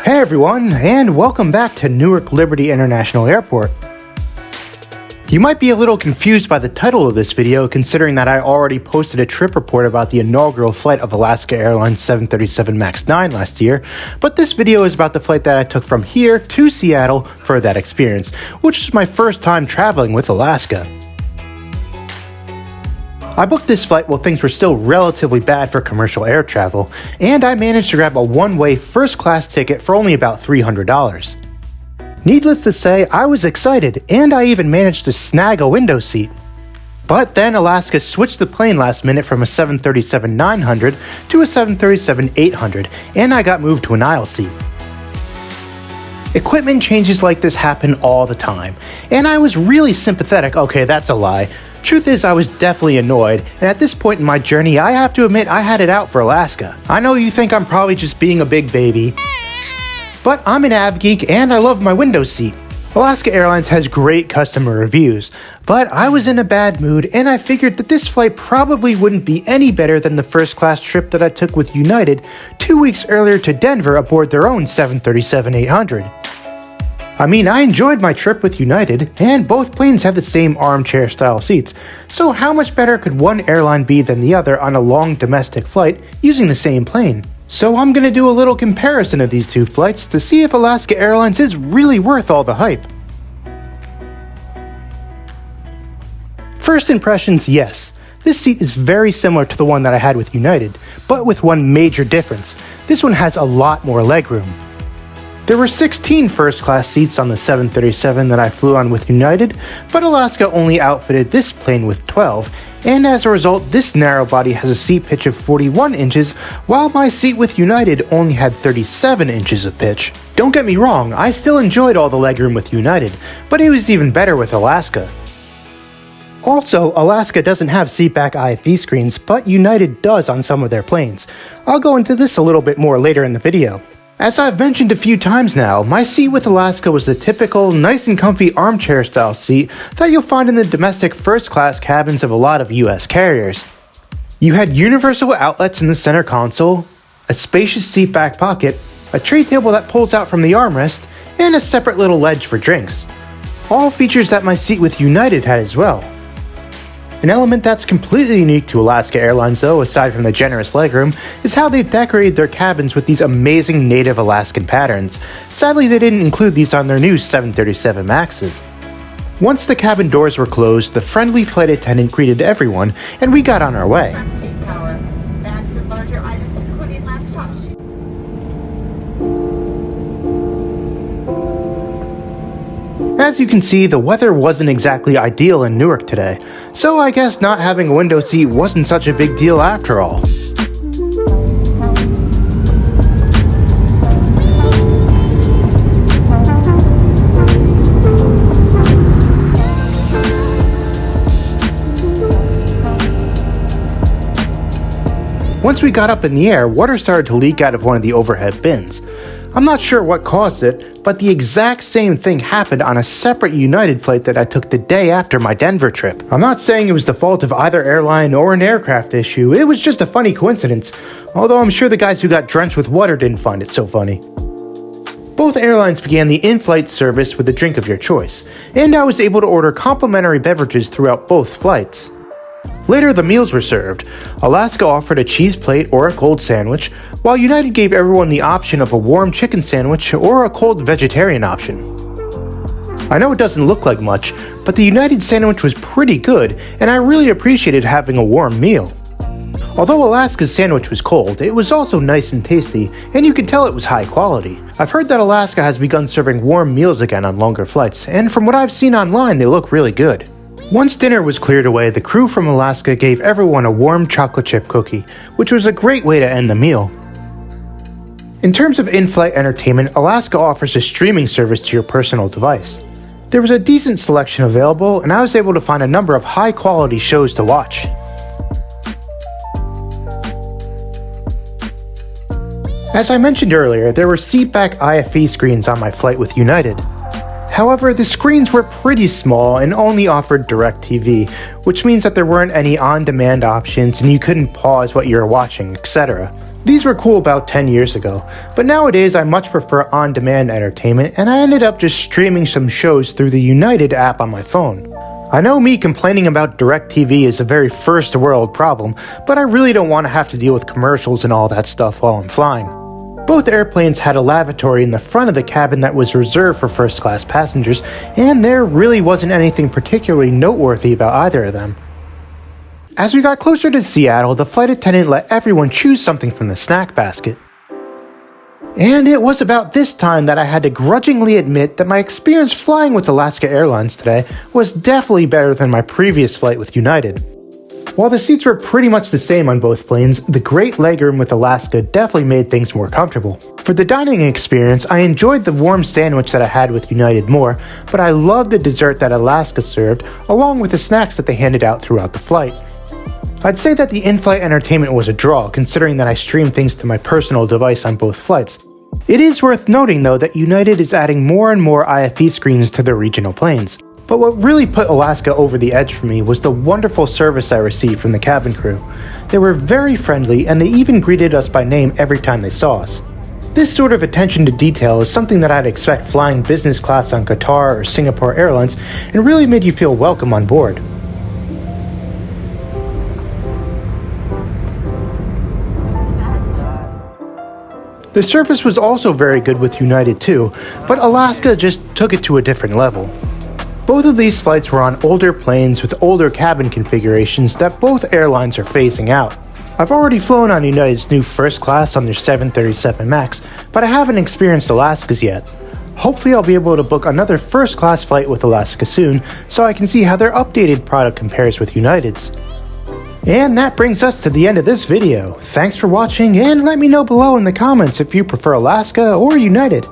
Hey everyone, and welcome back to Newark Liberty International Airport. You might be a little confused by the title of this video, considering that I already posted a trip report about the inaugural flight of Alaska Airlines 737 MAX 9 last year, but this video is about the flight that I took from here to Seattle for that experience, which is my first time traveling with Alaska. I booked this flight while things were still relatively bad for commercial air travel, and I managed to grab a one-way first-class ticket for only about $300. Needless to say, I was excited, and I even managed to snag a window seat. But then Alaska switched the plane last minute from a 737-900 to a 737-800, and I got moved to an aisle seat. Equipment changes like this happen all the time, and I was really sympathetic. Okay, that's a lie. Truth is, I was definitely annoyed, and at this point in my journey, I have to admit I had it out for Alaska. I know you think I'm probably just being a big baby, but I'm an av geek and I love my window seat. Alaska Airlines has great customer reviews, but I was in a bad mood and I figured that this flight probably wouldn't be any better than the first class trip that I took with United 2 weeks earlier to Denver aboard their own 737-800. I mean, I enjoyed my trip with United, and both planes have the same armchair style seats, so how much better could one airline be than the other on a long domestic flight using the same plane? So I'm gonna do a little comparison of these two flights to see if Alaska Airlines is really worth all the hype. First impressions, yes. This seat is very similar to the one that I had with United, but with one major difference. This one has a lot more legroom. There were 16 first-class seats on the 737 that I flew on with United, but Alaska only outfitted this plane with 12, and as a result, this narrow body has a seat pitch of 41 inches, while my seat with United only had 37 inches of pitch. Don't get me wrong, I still enjoyed all the legroom with United, but it was even better with Alaska. Also, Alaska doesn't have seatback IFE screens, but United does on some of their planes. I'll go into this a little bit more later in the video. As I've mentioned a few times now, my seat with Alaska was the typical, nice and comfy armchair style seat that you'll find in the domestic first class cabins of a lot of US carriers. You had universal outlets in the center console, a spacious seat back pocket, a tray table that pulls out from the armrest, and a separate little ledge for drinks. All features that my seat with United had as well. An element that's completely unique to Alaska Airlines though, aside from the generous legroom, is how they've decorated their cabins with these amazing native Alaskan patterns. Sadly, they didn't include these on their new 737 MAXs. Once the cabin doors were closed, the friendly flight attendant greeted everyone, and we got on our way. As you can see, the weather wasn't exactly ideal in Newark today, so I guess not having a window seat wasn't such a big deal after all. Once we got up in the air, water started to leak out of one of the overhead bins. I'm not sure what caused it, but the exact same thing happened on a separate United flight that I took the day after my Denver trip. I'm not saying it was the fault of either airline or an aircraft issue, it was just a funny coincidence, although I'm sure the guys who got drenched with water didn't find it so funny. Both airlines began the in-flight service with a drink of your choice, and I was able to order complimentary beverages throughout both flights. Later, the meals were served. Alaska offered a cheese plate or a cold sandwich, while United gave everyone the option of a warm chicken sandwich or a cold vegetarian option. I know it doesn't look like much, but the United sandwich was pretty good, and I really appreciated having a warm meal. Although Alaska's sandwich was cold, it was also nice and tasty, and you could tell it was high quality. I've heard that Alaska has begun serving warm meals again on longer flights, and from what I've seen online, they look really good. Once dinner was cleared away, the crew from Alaska gave everyone a warm chocolate chip cookie, which was a great way to end the meal. In terms of in-flight entertainment, Alaska offers a streaming service to your personal device. There was a decent selection available, and I was able to find a number of high-quality shows to watch. As I mentioned earlier, there were seatback IFE screens on my flight with United. However, the screens were pretty small and only offered DirecTV, which means that there weren't any on-demand options and you couldn't pause what you were watching, etc. These were cool about 10 years ago, but nowadays I much prefer on-demand entertainment, and I ended up just streaming some shows through the United app on my phone. I know me complaining about DirecTV is a very first world problem, but I really don't want to have to deal with commercials and all that stuff while I'm flying. Both airplanes had a lavatory in the front of the cabin that was reserved for first-class passengers, and there really wasn't anything particularly noteworthy about either of them. As we got closer to Seattle, the flight attendant let everyone choose something from the snack basket. And it was about this time that I had to grudgingly admit that my experience flying with Alaska Airlines today was definitely better than my previous flight with United. While the seats were pretty much the same on both planes, the great legroom with Alaska definitely made things more comfortable. For the dining experience, I enjoyed the warm sandwich that I had with United more, but I loved the dessert that Alaska served, along with the snacks that they handed out throughout the flight. I'd say that the in-flight entertainment was a draw, considering that I streamed things to my personal device on both flights. It is worth noting though that United is adding more and more IFE screens to their regional planes. But what really put Alaska over the edge for me was the wonderful service I received from the cabin crew. They were very friendly, and they even greeted us by name every time they saw us. This sort of attention to detail is something that I'd expect flying business class on Qatar or Singapore Airlines, and really made you feel welcome on board. The service was also very good with United too, but Alaska just took it to a different level. Both of these flights were on older planes with older cabin configurations that both airlines are phasing out. I've already flown on United's new first class on their 737 MAX, but I haven't experienced Alaska's yet. Hopefully I'll be able to book another first class flight with Alaska soon, so I can see how their updated product compares with United's. And that brings us to the end of this video. Thanks for watching, and let me know below in the comments if you prefer Alaska or United.